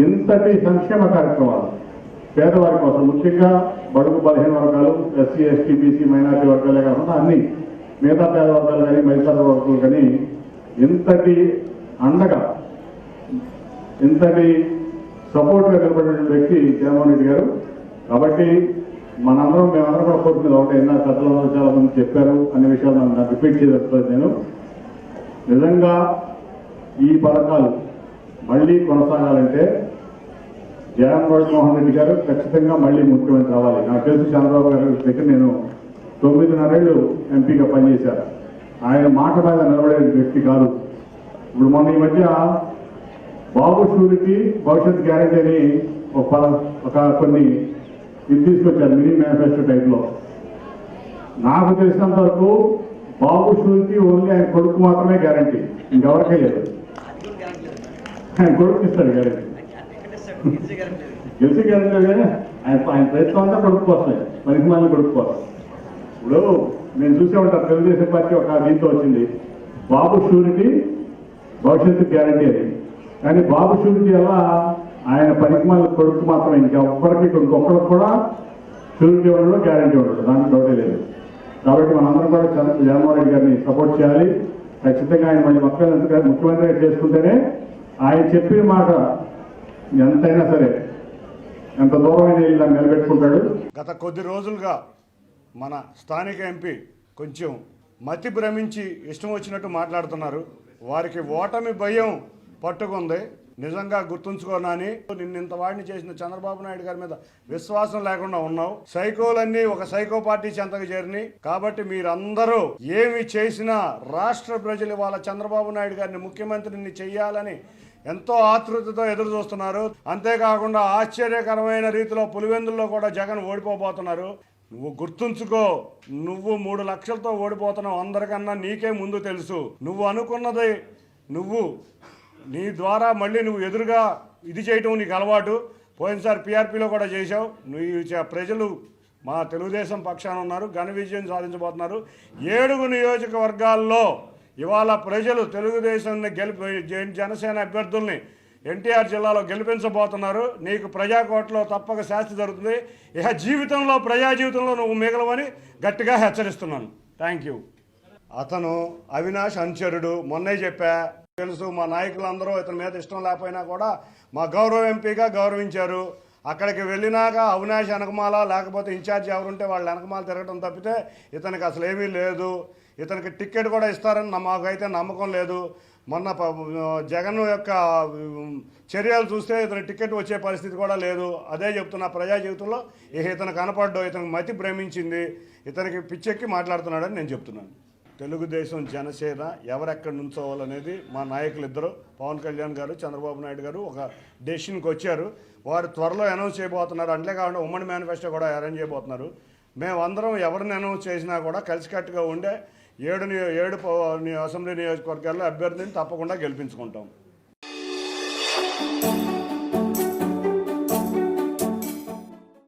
ఇంతటి సంక్షేమ కార్యక్రమాలు పేదవారి కోసం, ముఖ్యంగా బడుగు బలహీన వర్గాలు, ఎస్సీ ఎస్టీ బీసీ మైనారిటీ వర్గాలే కాకుండా అన్ని మిగతా పేద వర్గాలు కానీ మైసార వర్గాలు కానీ ఇంతటి అండగా ఇంతటి సపోర్ట్గా నిలబడిన వ్యక్తి జగన్మోహన్ రెడ్డి గారు. కాబట్టి మేమందరం కూడా కోర్టు మీద ఒకటే పెద్దలందరూ చాలా మంది చెప్పారు అనే విషయాలు నాకు రిపీట్ చేయదలుచుకోలేదు. నేను నిజంగా ఈ పథకాలు మళ్ళీ కొనసాగాలంటే జగన్మోహన్ రెడ్డి గారు ఖచ్చితంగా మళ్ళీ ముఖ్యమంత్రి అవ్వాలి. నాకు తెలిసి చంద్రబాబు గారి దగ్గర నేను 9.5 ఏళ్ళు ఎంపీగా పనిచేశారు. ఆయన మాట మీద నిలబడే వ్యక్తి కాదు. ఇప్పుడు మొన్న ఈ మధ్య బాబు షూరిటీ భవిష్యత్ గ్యారెంటీ అని కొన్ని ఇది తీసుకొచ్చారు మినీ మేనిఫెస్టో టైప్లో. నాకు తెలిసినంత వరకు బాబు షూరిటీ ఓన్లీ ఆయన కొడుకు మాత్రమే గ్యారెంటీ, ఇంకెవరికే లేదు. ఆయన కొడుకు ఇస్తాడు గ్యారెంటీ, గెలిచి గ్యారెంటీ కానీ ఆయన ప్రయత్నం అంతా కొడుకు వస్తాయి, పరిమాణాలు కొడుకు వస్తాయి. ఇప్పుడు నేను చూసే ఉంటాను, తెలుగుదేశం పార్టీ ఒక దీంతో వచ్చింది బాబు షూరిటీ భవిష్యత్తు గ్యారెంటీ అని. కానీ బాబు షూరిటీ ఎలా ఆయన పరిమాణాల కొడుకు మాత్రమే, ఇంకొకరికి కూడా షూరిటీ ఉండడం గ్యారెంటీ ఉండదు, దానికి డౌటే లేదు. కాబట్టి మనందరం కూడా జగన్మోహన్ రెడ్డి గారిని సపోర్ట్ చేయాలి. ఖచ్చితంగా ఆయన మళ్ళీ ముఖ్యమంత్రిగా చేసుకుంటేనే ఆయన చెప్పిన మాట ఎంతైనా సరే ఎంత దూరమైన దాన్ని నిలబెట్టుకుంటాడు. గత కొద్ది రోజులుగా మన స్థానిక ఎంపీ కొంచెం మతి భ్రమించి ఇష్టం వచ్చినట్టు మాట్లాడుతున్నారు. వారికి ఓటమి భయం పట్టుకుంది. నిజంగా గుర్తుంచుకోనని నిన్నింత వాడిని చేసిన చంద్రబాబు నాయుడు గారి మీద విశ్వాసం లేకుండా ఉన్నావు. సైకోలన్నీ ఒక సైకో పార్టీ చెంతకు చేరినాయి. కాబట్టి మీరందరూ ఏమి చేసినా రాష్ట్ర ప్రజలు ఇవాళ చంద్రబాబు నాయుడు గారిని ముఖ్యమంత్రిని చెయ్యాలని ఎంతో ఆతృతతో ఎదురు చూస్తున్నారు. అంతేకాకుండా ఆశ్చర్యకరమైన రీతిలో పులివెందుల్లో కూడా జగన్ ఓడిపోబోతున్నారు. నువ్వు గుర్తుంచుకో, నువ్వు 3 లక్షలతో ఓడిపోతున్నావు. అందరికన్నా నీకే ముందు తెలుసు. నువ్వు అనుకున్నది నీ ద్వారా మళ్ళీ నువ్వు ఎదురుగా ఇది చేయటం నీకు అలవాటు. పోయినసారి పీఆర్పీలో కూడా చేశావు. నువ్వు ప్రజలు మా తెలుగుదేశం పక్షాన ఉన్నారు, ఘన విజయం సాధించబోతున్నారు. 7 నియోజకవర్గాల్లో ఇవాళ ప్రజలు తెలుగుదేశాన్ని జనసేన అభ్యర్థుల్ని ఎన్టీఆర్ జిల్లాలో గెలిపించబోతున్నారు. నీకు ప్రజాకోటలో తప్పక శాస్తి జరుగుతుంది. ఇక ప్రజా జీవితంలో నువ్వు మిగలవని గట్టిగా హెచ్చరిస్తున్నాను. Thank you. అతను అవినాష్ అనుచరుడు. మొన్నే చెప్పా, తెలుసు. మా నాయకులందరూ ఇతని మీద ఇష్టం లేకపోయినా కూడా మా గౌరవ ఎంపీగా గౌరవించారు. అక్కడికి వెళ్ళినాక అవినాష్ వెనకమాల లేకపోతే ఇన్ఛార్జ్ ఎవరుంటే వాళ్ళ వెనకమాల తిరగడం తప్పితే ఇతనికి అసలు ఏమీ లేదు. ఇతనికి టికెట్ కూడా ఇస్తారని మాకైతే నమ్మకం లేదు. మొన్న జగన్ యొక్క చర్యలు చూస్తే ఇతని టికెట్ వచ్చే పరిస్థితి కూడా లేదు. అదే చెప్తున్నా, ప్రజా జీవితంలో ఇతను కనపడ్డు, ఇతనికి మతి భ్రమించింది, ఇతనికి పిచ్చెక్కి మాట్లాడుతున్నాడని నేను చెప్తున్నాను. తెలుగుదేశం జనసేన ఎవరెక్కడ నుంచోవాలనేది మా నాయకులు ఇద్దరు, పవన్ కళ్యాణ్ గారు, చంద్రబాబు నాయుడు గారు ఒక డెసిషన్కి వచ్చారు. వారు త్వరలో అనౌన్స్ చేయబోతున్నారు. అంతేకాకుండా ఉమ్మడి మేనిఫెస్టో కూడా అరేంజ్ చేయబోతున్నారు. మేమందరం ఎవరిని అనౌన్స్ చేసినా కూడా కలిసికట్టుగా ఉండే 7 అసెంబ్లీ నియోజకవర్గాల్లో అభ్యర్థిని తప్పకుండా గెలిపించుకుంటాం.